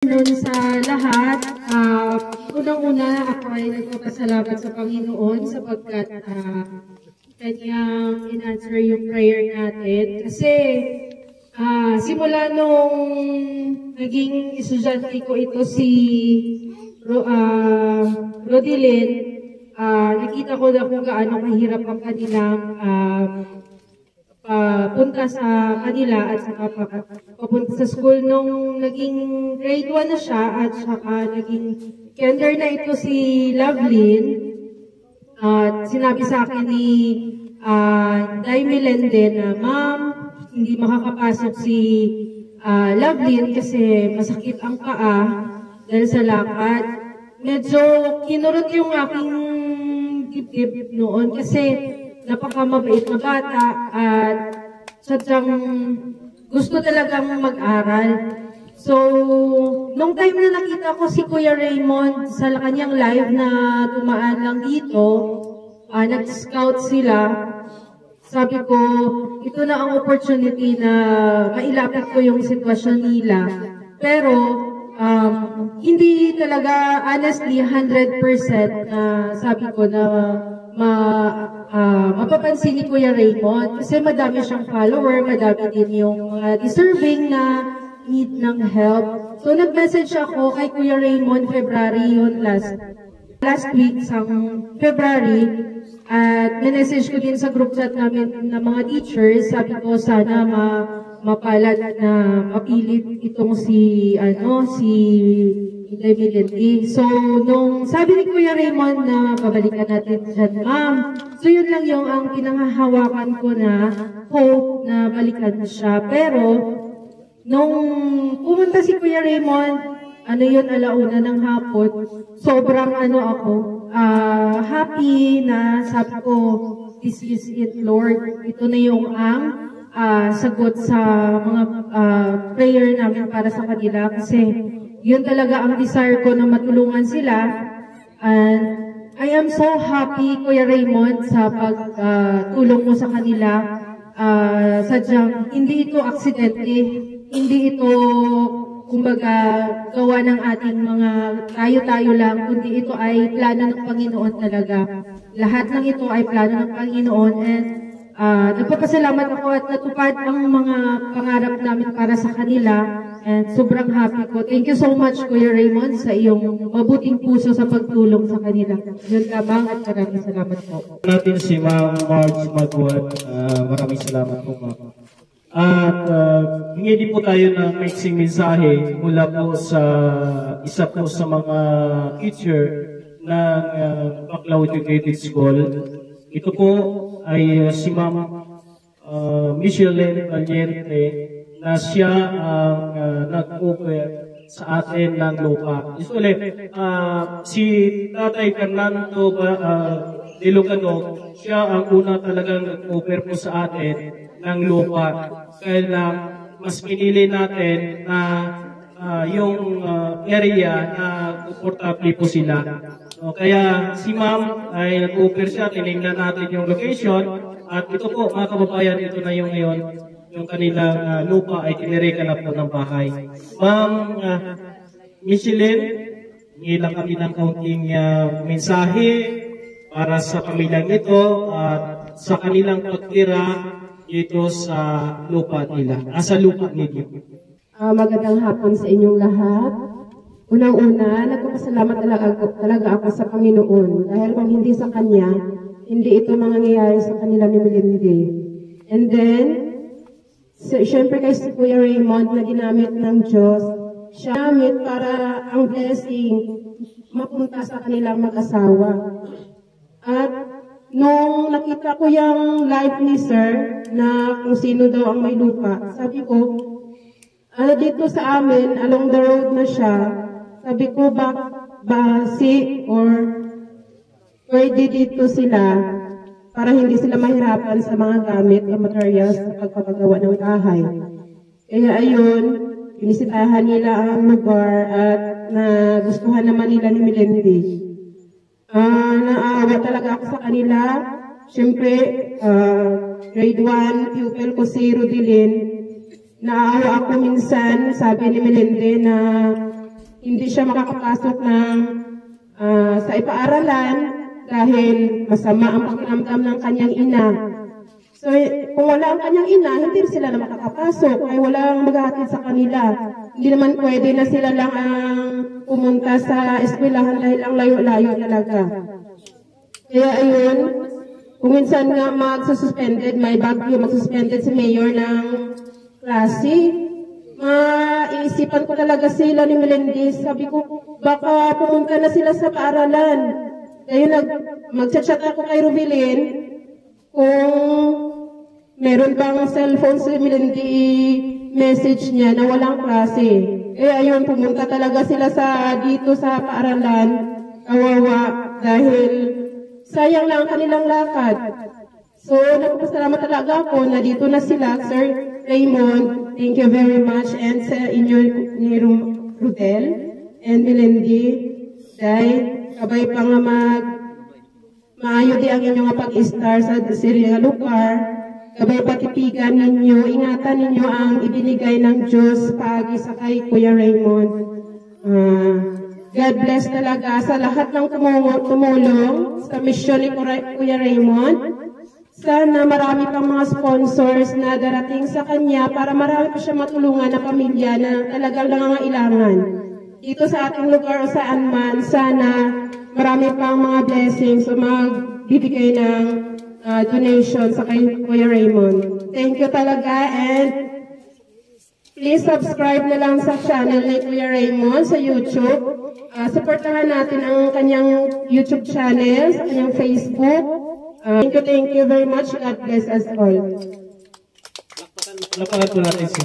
Noon sa lahat, unang-una ako ay nagpapasalamat sa Panginoon sapagkat kanyang in-answer yung prayer natin. Kasi simula nung naging estudyante ko ito si Rodilyn, nakita ko na kung gaano kahirap ang kanilang punta sa kanila at saka papunta sa school nung naging grade 1 na siya at saka naging kinder na ito si Lovelyn. At sinabi sa akin ni Day Melende na, "Ma'am, hindi makakapasok si Lovelyn kasi masakit ang paa dahil sa lakad." Medyo kinurot yung aking dibdib noon kasi napakamabait na bata at sadyang gusto talagang mag-aral. So, nung time na nakita ko si Kuya Raymond sa kanyang live na tumaan lang dito, nag-scout sila, sabi ko, ito na ang opportunity na mailapit ko yung sitwasyon nila. Pero, hindi talaga, honestly, 100% na sabi ko na mapapansin ni Kuya Raymond kasi madami siyang follower, madami din yung deserving na need ng help. So nag-message ako kay Kuya Raymond February yun last week sa February at message ko din sa group chat namin ng mga teachers. Sabi ko sana mapalad na mapilit itong si Melende. So, nung sabi ni Kuya Raymond na babalikan natin dyan, ma'am. So, yun lang yung ang pinanghahawakan ko na hope na balikan siya. Pero, nung pumunta si Kuya Raymond, alauna ng hapon, sobrang happy na sabi ko, this is it, Lord. Ito na yung sagot sa mga prayer namin para sa kanila kasi yun talaga ang desire ko na matulungan sila. And I am so happy, Kuya Raymond, sa pagtulong mo sa kanila. Sadyang hindi ito aksidente, hindi ito kumbaga gawa ng ating mga tayo-tayo lang, kundi ito ay plano ng Panginoon talaga. Lahat ng ito ay plano ng Panginoon and nagpapasalamat ako at natupad ang mga pangarap namin para sa kanila. And sobrang happy ko. Thank you so much, Kuya Raymond, sa iyong mabuting puso sa pagtulong sa kanila. Yun lamang at maraming salamat po. Natin si Ma'am Marge Magwan. Maraming salamat po, Ma'am. At hingi din po tayo ng mixing mensahe mula po sa isa po sa mga teacher ng Baclaw Integrated School. Ito po ay si Ma'am Micheline Valiente na siya ang nag-offer sa atin ng lupa. Si Tatay Fernando Ilocano, siya ang una talagang nag-offer po sa atin ng lupa. Kaya mas pinili natin na yung area na komportable po sila. So, kaya si Ma'am ay nag-offer siya, tinignan natin yung location at ito po mga kababayan, ito na yung ngayon yung kanilang lupa ay tinireka na po ng bahay. Ma'am Micheline, ilang kami ng kaunting mensahe para sa pamilyang ito at sa kanilang pagtira dito sa lupa nila, sa lupa ninyo. Magandang hapon sa inyong lahat. Unang-una, nagpapasalamat talaga ako sa Panginoon dahil kung hindi sa Kanya, hindi ito mangyayari sa kanila ni Melende. And then, siyempre kay si Kuya Raymond na ginamit ng Diyos, siya gamit para ang blessing mapunta sa kanilang mag-asawa. At nung nakita ko yung live ni Sir na kung sino daw ang may lupa, sabi ko, dito sa amin, along the road na siya, sabi ko basi or pwede dito sila para hindi sila mahirapan sa mga gamit o materials sa pagpapagawa ng bahay. Kaya ayun, inisitahan nila ang lugar at nagustuhan naman nila ni Melende. Naawa talaga ako sa kanila. Siyempre, grade 1, pupil ko si Rodilyn. Naawa ako minsan, sabi ni Melende na hindi siya makakapasok ng sa ipaaralan dahil masama ang pakiramdam ng kanyang ina. So, kung wala ang kanyang ina, hindi sila na makakapasok, ay walang maghahatid sa kanila. Hindi naman pwede na sila lang ang pumunta sa eskwelahan dahil ang layo-layo talaga. Kaya ayun, kung minsan nga magsususpended, may bagyo, magsuspended si mayor ng klase, maiisipan ko talaga sila ni Melendez. Sabi ko, baka pumunta na sila sa paaralan. Ayun, mag-chat ako kay Rubilin kung meron bang cellphone si Melendez message niya na walang klase. Ayun, pumunta talaga sila dito sa paaralan. Kawawa dahil sayang lang ang kanilang lakad. So, nagpapasalamat talaga ako na dito na sila, Sir Raymond. Thank you very much. And sa inyo ni Rudel and Melendez, dahil kabay pa nga maayo di ang inyong pag-star sa sirya lugar, kabay patitigan ninyo, ingatan ninyo ang ibinigay ng Diyos paagi sa kay Kuya Raymond. God bless talaga sa lahat ng tumulong sa misyon ni Kuya Raymond. Sana marami pang mga sponsors na darating sa kanya para marami pa siya matulungan na pamilya na talagang nangangailangan. Dito sa ating lugar o saan man, sana marami pang mga blessings o magbibigay ng donation sa kay Kuya Raymond. Thank you talaga, and please subscribe na lang sa channel ni Kuya Raymond sa YouTube. Supportahan natin ang kanyang YouTube channel, sa kanyang Facebook. Thank you very much. God bless us all. Lapakan po natin si